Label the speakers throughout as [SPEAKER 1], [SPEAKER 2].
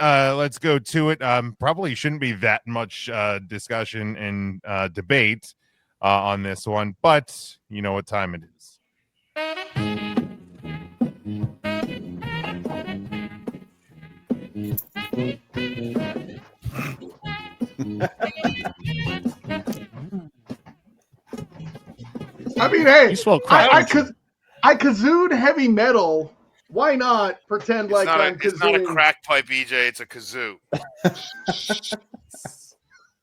[SPEAKER 1] let's go to it. Probably shouldn't be that much discussion and debate on this one, but you know what time it is.
[SPEAKER 2] I mean, hey,
[SPEAKER 3] You smell crack.
[SPEAKER 2] I kazooed heavy metal. Why not pretend like I'm kazooing?
[SPEAKER 4] It's not a crack pipe, EJ. It's a kazoo.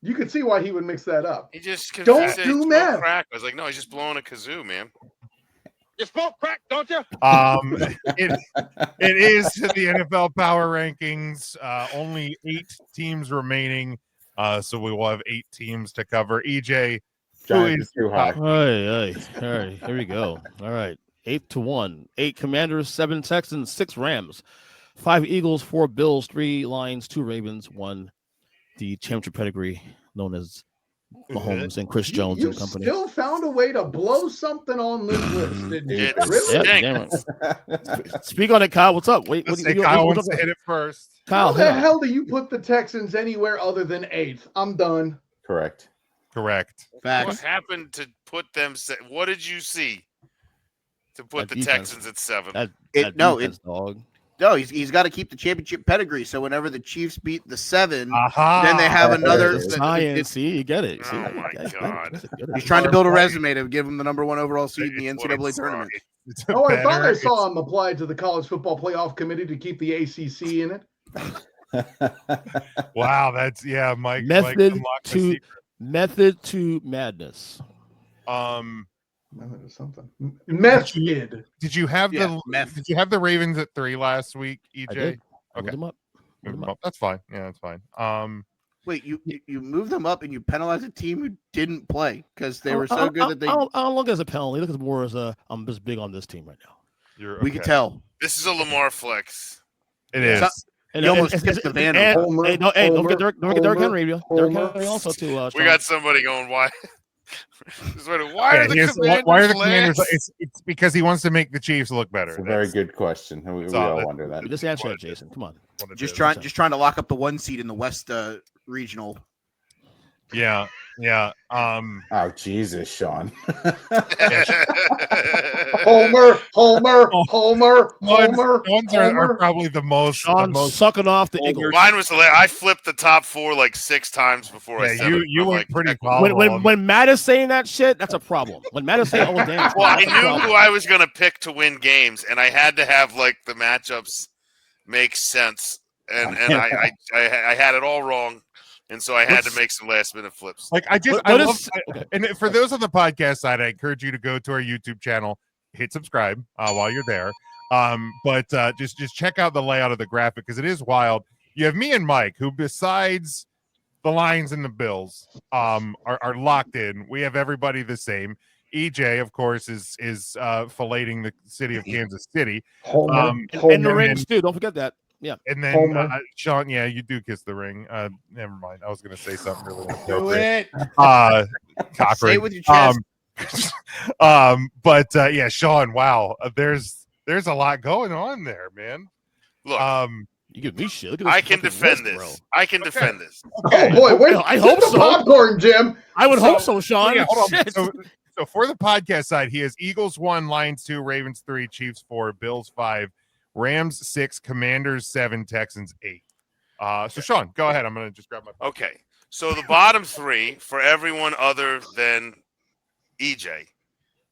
[SPEAKER 2] You could see why he would mix that up.
[SPEAKER 4] He just
[SPEAKER 2] Don't
[SPEAKER 4] said
[SPEAKER 2] do
[SPEAKER 4] he smelled
[SPEAKER 2] meth.
[SPEAKER 4] crack. I was like, no, he's just blowing a kazoo, man.
[SPEAKER 5] You smoke crack, don't you?
[SPEAKER 1] It is the NFL power rankings. Only 8 teams remaining, so we will have 8 teams to cover. EJ, who is
[SPEAKER 6] too high?
[SPEAKER 3] All right, here we go. All right, 8-1. 8 Commanders, 7 Texans, 6 Rams, 5 Eagles, 4 Bills, 3 Lions, 2 Ravens, 1 the championship pedigree known as Mahomes and Chris Jones and company.
[SPEAKER 2] You still found a way to blow something on this list, didn't you?
[SPEAKER 4] Really?
[SPEAKER 3] Yeah, speak on it, Kyle. What's up? Wait,
[SPEAKER 1] Kyle wants to hit it first.
[SPEAKER 3] Kyle,
[SPEAKER 2] how the hell do you put the Texans anywhere other than 8th? I'm done.
[SPEAKER 6] Correct.
[SPEAKER 1] Facts.
[SPEAKER 4] What happened to put them? What did you see to put the Texans at 7?
[SPEAKER 3] Dog.
[SPEAKER 7] No, he's got to keep the championship pedigree. So whenever the Chiefs beat the 7, then they have another.
[SPEAKER 3] See, you get it. See,
[SPEAKER 4] oh my God!
[SPEAKER 7] He's trying to build a resume to give him the number 1 overall seed in the NCAA tournament.
[SPEAKER 2] Oh, I thought I saw him applied to the College Football Playoff Committee to keep the ACC in it.
[SPEAKER 1] Wow, that's Mike.
[SPEAKER 3] Method to madness.
[SPEAKER 2] Something. Method.
[SPEAKER 1] Did you have Did you have the Ravens at 3 last week, EJ?
[SPEAKER 3] I did.
[SPEAKER 1] Okay,
[SPEAKER 3] Moved them up.
[SPEAKER 1] That's fine. Yeah, that's fine.
[SPEAKER 7] Wait, you moved them up and you penalized a team who didn't play because they were so good that they.
[SPEAKER 3] I don't look as a penalty. Look at more as I'm just big on this team right now.
[SPEAKER 7] We can tell.
[SPEAKER 4] This is a Lamar flex.
[SPEAKER 1] It is.
[SPEAKER 7] You almost skipped the van.
[SPEAKER 3] Don't forget Derrick Henry. Derrick Henry also too.
[SPEAKER 4] We got somebody going. Why? Why are the
[SPEAKER 1] Commanders? It's because he wants to make the Chiefs look better.
[SPEAKER 6] It's a very good question. We all wonder that.
[SPEAKER 3] Just answer that, Jason. Come on.
[SPEAKER 7] Just trying to lock up the 1 seed in the West regional.
[SPEAKER 1] Yeah.
[SPEAKER 6] Oh Jesus, Sean.
[SPEAKER 2] Homer.
[SPEAKER 1] Ones are probably the most.
[SPEAKER 3] Sucking off the Eagles.
[SPEAKER 4] Mine was I flipped the top 4 like 6 times before I said
[SPEAKER 1] you went
[SPEAKER 4] like,
[SPEAKER 1] pretty
[SPEAKER 3] when Matt is saying that shit, that's a problem. When Matt is saying, "Oh damn,"
[SPEAKER 4] well, I knew who I was gonna pick to win games, and I had to have like the matchups make sense, and I had it all wrong. And so I had to make some last minute flips.
[SPEAKER 1] And for those on the podcast side, I encourage you to go to our YouTube channel, hit subscribe while you're there. But just check out the layout of the graphic because it is wild. You have me and Mike, who besides the Lions and the Bills are locked in. We have everybody the same. EJ, of course, is filleting the city of Kansas City.
[SPEAKER 3] And the rings too. Don't forget that. Yeah,
[SPEAKER 1] and then Sean, you do kiss the ring. Never mind. I was going to say something really inappropriate.
[SPEAKER 7] Say it with your chest.
[SPEAKER 1] But Sean. Wow, there's a lot going on there, man.
[SPEAKER 4] Look,
[SPEAKER 3] you give me shit.
[SPEAKER 4] I can defend this. Bro. I can defend this.
[SPEAKER 2] Okay. Oh boy, wait!
[SPEAKER 3] I hope so.
[SPEAKER 2] Popcorn, Jim.
[SPEAKER 3] I would hope so, Sean.
[SPEAKER 1] Hold on. So for the podcast side, he has Eagles 1, Lions 2, Ravens 3, Chiefs 4, Bills 5. Rams 6, Commanders 7, Texans 8. So Sean, go ahead. I'm going to just grab my phone.
[SPEAKER 4] Okay. So the bottom 3 for everyone other than EJ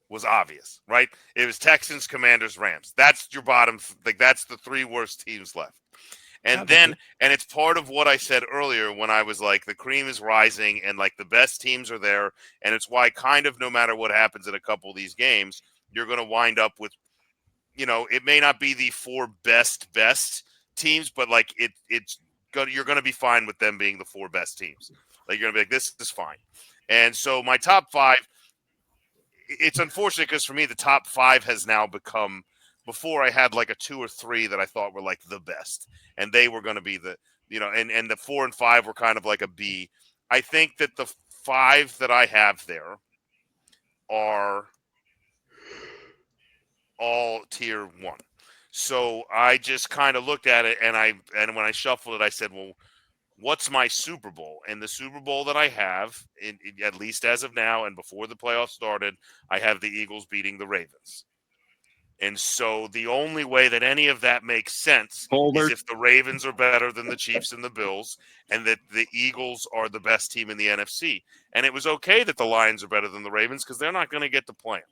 [SPEAKER 4] was obvious, right? It was Texans, Commanders, Rams. That's your bottom. That's the 3 worst teams left. And it's part of what I said earlier when I was like, the cream is rising and like the best teams are there. And it's why kind of no matter what happens in a couple of these games, you're going to wind up with, it may not be the 4 best teams, but like you're going to be fine with them being the 4 best teams. Like you're going to be like, this is fine. And so my top 5, it's unfortunate because for me, the top 5 has now become, before I had like a 2 or 3 that I thought were like the best. And they were going to be the, and the 4 and 5 were kind of like a B. I think that the 5 that I have there are all tier 1. So I just kind of looked at it, and when I shuffled it, I said, well, what's my Super Bowl? And the Super Bowl that I have, at least as of now and before the playoffs started, I have the Eagles beating the Ravens. And so the only way that any of that makes sense is if the Ravens are better than the Chiefs and the Bills, and that the Eagles are the best team in the NFC. And it was okay that the Lions are better than the Ravens because they're not going to get to play them.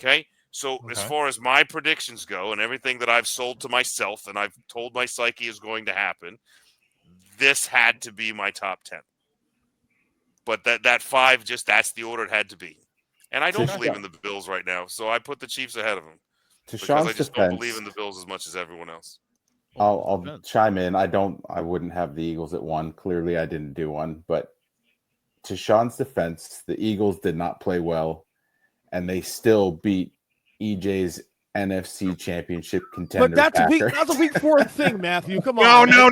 [SPEAKER 4] Okay? So as far as my predictions go and everything that I've sold to myself and I've told my psyche is going to happen, this had to be my top 10. But that 5, that's the order it had to be. And I don't believe in the Bills right now, so I put the Chiefs ahead of them. Because I just don't believe in the Bills as much as everyone else.
[SPEAKER 6] I'll chime in. I wouldn't have the Eagles at 1. Clearly, I didn't do one. But to Sean's defense, the Eagles did not play well, and they still beat EJ's NFC Championship contender.
[SPEAKER 3] But that's a week 4 thing, Matthew. Come on.
[SPEAKER 1] No.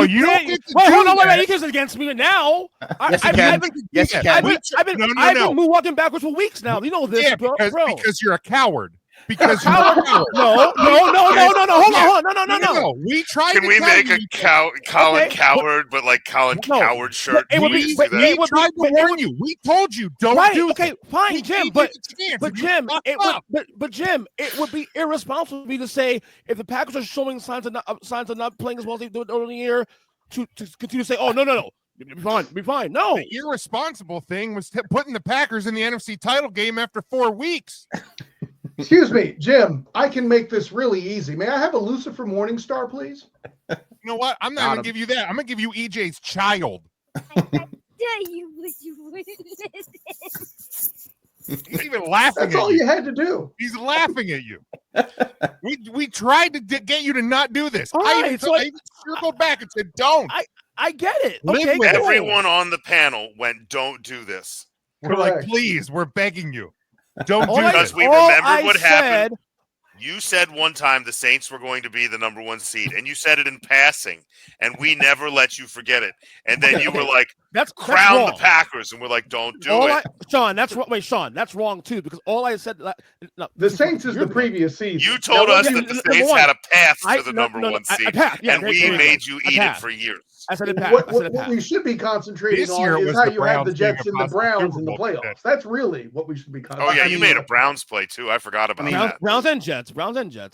[SPEAKER 1] You don't get to
[SPEAKER 3] hold on, wait. He against me now.
[SPEAKER 7] Yes, you can.
[SPEAKER 3] I've been moonwalking backwards for weeks now. You know this, bro.
[SPEAKER 1] Because you're a coward. Because you're a coward.
[SPEAKER 3] No. Hold on. No.
[SPEAKER 1] We tried.
[SPEAKER 4] Can we make a Colin Coward, but like Colin Coward shirt?
[SPEAKER 1] We tried to warn you. We told you don't do.
[SPEAKER 3] Okay, fine, Jim. But Jim, it would be irresponsible for me to say if the Packers are showing signs of not playing as well as they did early in the year to continue to say, oh no. Be fine. No.
[SPEAKER 1] The irresponsible thing was putting the Packers in the NFC title game after 4 weeks.
[SPEAKER 2] Excuse me, Jim. I can make this really easy. May I have a Lucifer Morningstar, please?
[SPEAKER 1] You know what? I'm not going to give you that. I'm going to give you EJ's child. He's even laughing.
[SPEAKER 2] That's all you had to do.
[SPEAKER 1] He's laughing at you. We tried to get you to not do this. I even circled back and said, "Don't."
[SPEAKER 3] I get it. Okay,
[SPEAKER 4] everyone on the panel went, "Don't do this."
[SPEAKER 1] We're like, "Please, we're begging you, don't do
[SPEAKER 4] this."
[SPEAKER 1] Because
[SPEAKER 4] we remember what happened. You said one time the Saints were going to be the number 1 seed, and you said it in passing, and we never let you forget it. And then you were like, crown the Packers, and we're like, don't do it.
[SPEAKER 3] Sean, that's wrong too, because all I said
[SPEAKER 2] the Saints is the previous season.
[SPEAKER 4] You told us that the Saints had a path to the number 1 seed, and we made you eat it for years.
[SPEAKER 3] I said it passed.
[SPEAKER 2] What we should be concentrating on is how you have the Jets and the Browns in the playoffs. That's really what we should be concentrating on.
[SPEAKER 4] Oh, yeah, you made a Browns play, too. I forgot about that.
[SPEAKER 3] Browns and Jets.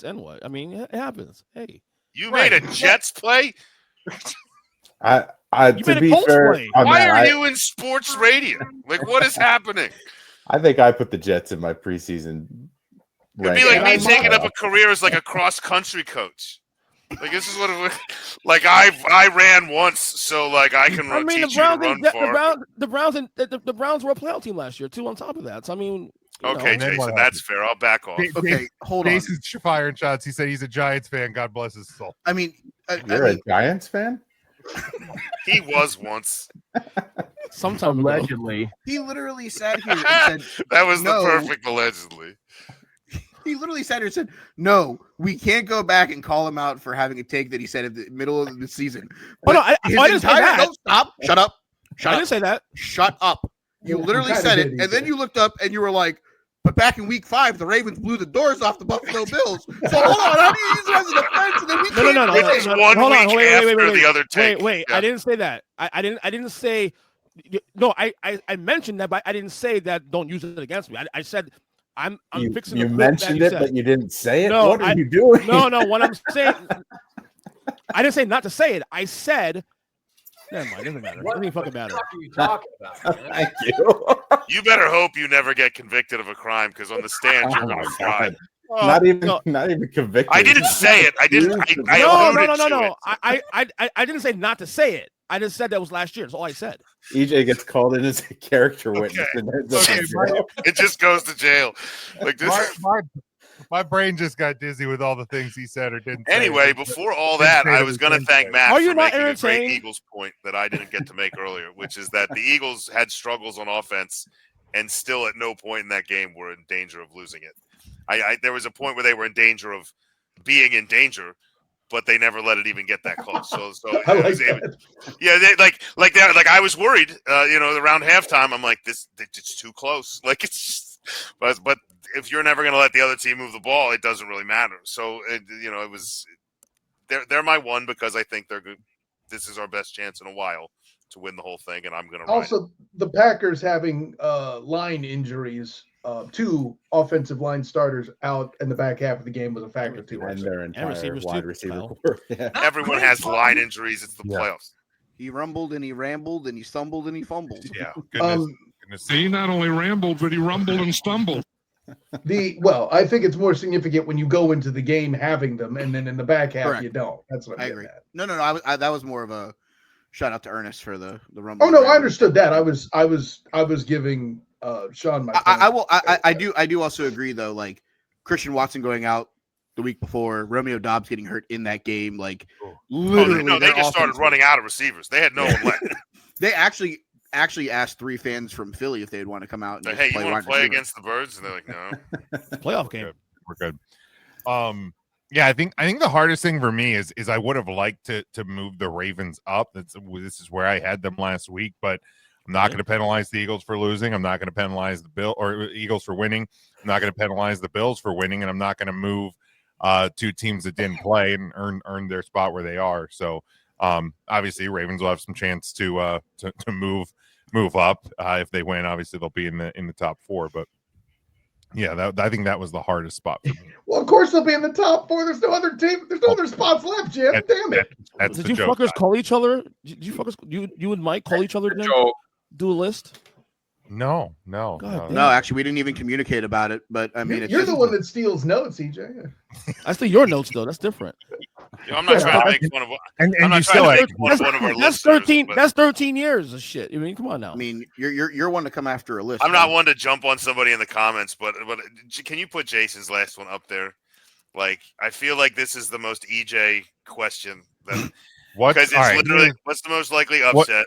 [SPEAKER 3] And what? I mean, it happens. Hey.
[SPEAKER 4] You made a Jets play?
[SPEAKER 6] To be fair,
[SPEAKER 4] why are you in sports radio? Like, what is happening?
[SPEAKER 6] I think I put the Jets in my preseason.
[SPEAKER 4] It'd be like me taking up a career as like a cross-country coach. Like, this is what it was. Like, I ran once, so like I can teach you to run far.
[SPEAKER 3] The Browns were a playoff team last year too. On top of that, so I mean,
[SPEAKER 4] okay, Jason, that's fair. I'll back off.
[SPEAKER 3] Okay, hold on.
[SPEAKER 1] Jason's firing shots. He said he's a Giants fan. God bless his soul.
[SPEAKER 7] I mean,
[SPEAKER 6] you're a Giants fan.
[SPEAKER 4] He was once.
[SPEAKER 3] Sometime
[SPEAKER 8] allegedly.
[SPEAKER 7] He literally sat here and said,
[SPEAKER 4] "That was the perfect allegedly."
[SPEAKER 7] He literally sat here and said, "No, we can't go back and call him out for having a take that he said at the middle of the season."
[SPEAKER 3] But no, I didn't say that.
[SPEAKER 7] No, stop. Shut up.
[SPEAKER 3] I didn't say that.
[SPEAKER 7] Shut up. You literally said it, and then you looked up and you were like, "But back in week 5, the Ravens blew the doors off the Buffalo Bills." So hold on, how do you use it as a defense? And then we
[SPEAKER 3] no.
[SPEAKER 4] This is 1 week after the other take.
[SPEAKER 3] Wait. Yeah. I didn't say that. I didn't say. No, I mentioned that, but I didn't say that. Don't use it against me. I said. I'm fixing.
[SPEAKER 6] You mentioned it, but you didn't say it. No, what are you doing?
[SPEAKER 3] No. What I'm saying, I didn't say not to say it. I said, never mind. It doesn't matter. It doesn't fucking matter.
[SPEAKER 8] What are you talking about? Man?
[SPEAKER 6] Thank you.
[SPEAKER 4] You better hope you never get convicted of a crime, because on the stand you're going to fry.
[SPEAKER 6] Not even convicted.
[SPEAKER 4] I didn't say it. I didn't.
[SPEAKER 3] No. I didn't say not to say it. I just said that was last year. That's all I said.
[SPEAKER 6] EJ gets called in as a character witness.
[SPEAKER 4] Okay. It just goes to jail. Like this.
[SPEAKER 1] My brain just got dizzy with all the things he said or didn't.
[SPEAKER 4] Anyway, before all that, I was going to thank Matt
[SPEAKER 3] for
[SPEAKER 4] making a great Eagles point that I didn't get to make earlier, which is that the Eagles had struggles on offense and still at no point in that game were in danger of losing it. There was a point where they were in danger of being in danger, but they never let it even get that close. So I was worried. Around halftime, I'm like, it's too close. Like it's just, but if you're never going to let the other team move the ball, it doesn't really matter. So it was they're my one because I think they're good. This is our best chance in a while to win the whole thing, and I'm going to
[SPEAKER 2] also the Packers having line injuries. 2 offensive line starters out in the back half of the game was a factor too.
[SPEAKER 6] And their entire wide receiver core. Yeah.
[SPEAKER 4] Everyone has line injuries. It's the playoffs.
[SPEAKER 7] He rumbled and he rambled and he stumbled and he fumbled.
[SPEAKER 4] Yeah.
[SPEAKER 1] Goodness.
[SPEAKER 5] He not only rambled, but he rumbled and stumbled.
[SPEAKER 2] I think it's more significant when you go into the game having them, and then in the back half
[SPEAKER 7] Correct.
[SPEAKER 2] you don't. That's what
[SPEAKER 7] I agree. No. That was more of a shout out to Ernest for the rumble.
[SPEAKER 2] Oh no, I understood that. I was giving Sean my.
[SPEAKER 7] I do also agree though. Like Christian Watson going out the week before, Romeo Dobbs getting hurt in that game. Like literally,
[SPEAKER 4] they just started running out of receivers. They had no one left.
[SPEAKER 7] They actually asked 3 fans from Philly if they'd want to come out and
[SPEAKER 4] hey, you want to play against the Birds? And they're like, no.
[SPEAKER 3] Playoff game.
[SPEAKER 1] We're good. Yeah, I think the hardest thing for me is I would have liked to move the Ravens up. This is where I had them last week, but I'm not going to penalize the Eagles for losing. I'm not going to penalize the Eagles for winning. I'm not going to penalize the Bills for winning, and I'm not going to move 2 teams that didn't play and earn their spot where they are. So obviously, Ravens will have some chance to move up if they win. Obviously, they'll be in the top 4, but. Yeah, I think that was the hardest spot for me.
[SPEAKER 2] Well, of course they'll be in the top 4. There's no other team. There's no other spots left, Jim. Damn it!
[SPEAKER 1] That's
[SPEAKER 3] Did
[SPEAKER 1] the
[SPEAKER 3] you
[SPEAKER 1] joke,
[SPEAKER 3] fuckers call each other? Did you fuckers you and Mike call each other? Do a list?
[SPEAKER 1] No.
[SPEAKER 7] Actually, we didn't even communicate about it. But I mean,
[SPEAKER 2] you're the one that steals notes, EJ.
[SPEAKER 3] I steal your notes though. That's different.
[SPEAKER 4] I'm not trying to make fun of.
[SPEAKER 1] And you still
[SPEAKER 4] one of our
[SPEAKER 3] that's
[SPEAKER 4] listeners,
[SPEAKER 3] 13.
[SPEAKER 4] but
[SPEAKER 3] That's 13 years of shit. I mean, come on now.
[SPEAKER 7] I mean, you're one to come after a list.
[SPEAKER 4] I'm not one to jump on somebody in the comments, but can you put Jason's last one up there? Like, I feel like this is the most EJ question that because it's literally what's the most likely upset.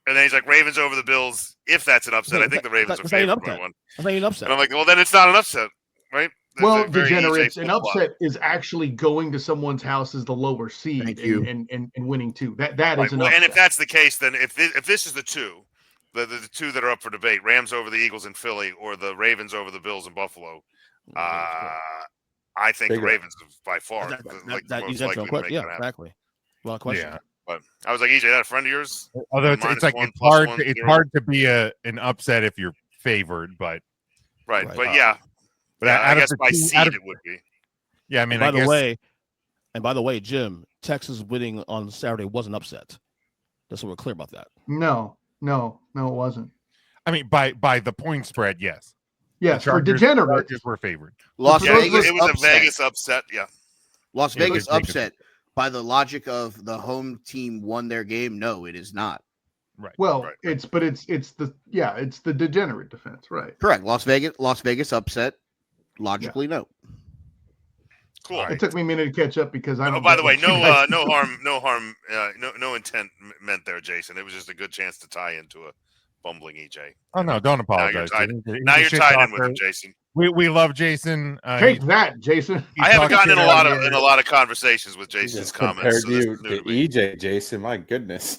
[SPEAKER 4] And then he's like, Ravens over the Bills. If that's an upset, I think the Ravens are favored by 1.
[SPEAKER 3] That's not an upset.
[SPEAKER 4] And I'm like, well, then it's not an upset, right?
[SPEAKER 2] Well, degenerates, an upset is actually going to someone's house as the lower seed and winning 2. That is an upset.
[SPEAKER 4] And if that's the case, then if this is the 2 that are up for debate, Rams over the Eagles in Philly or the Ravens over the Bills in Buffalo, I think the Ravens by far most likely to make that happen.
[SPEAKER 3] Exactly. Well, question.
[SPEAKER 1] Yeah.
[SPEAKER 4] But I was like, EJ, that a friend of yours?
[SPEAKER 1] Although it's like it's hard to be an upset if you're favored, but
[SPEAKER 4] right. But yeah.
[SPEAKER 1] But
[SPEAKER 4] I guess by seed it would be.
[SPEAKER 1] Yeah, I mean,
[SPEAKER 3] by the way, Jim, Texas winning on Saturday was an upset. Just so we're clear about that.
[SPEAKER 2] No, it wasn't.
[SPEAKER 1] I mean, by the point spread, yes.
[SPEAKER 2] Yes, for degenerates,
[SPEAKER 1] were favored.
[SPEAKER 7] Las Vegas,
[SPEAKER 4] it was a Vegas upset. Yeah,
[SPEAKER 7] Las Vegas upset. By the logic of the home team won their game, no, it is not.
[SPEAKER 1] Right.
[SPEAKER 2] Well, it's the degenerate defense, right?
[SPEAKER 7] Correct. Las Vegas upset. Logically, no.
[SPEAKER 4] Cool.
[SPEAKER 2] It took me a minute to catch up because I.
[SPEAKER 4] Oh, by the way, no intent meant there, Jason. It was just a good chance to tie into a bumbling EJ.
[SPEAKER 1] Oh no, don't apologize.
[SPEAKER 4] Now you're tied in with him, Jason.
[SPEAKER 1] We love Jason.
[SPEAKER 2] Take that, Jason.
[SPEAKER 4] I haven't gotten in a lot of conversations with Jason's comments.
[SPEAKER 6] Compared to EJ, Jason, my goodness.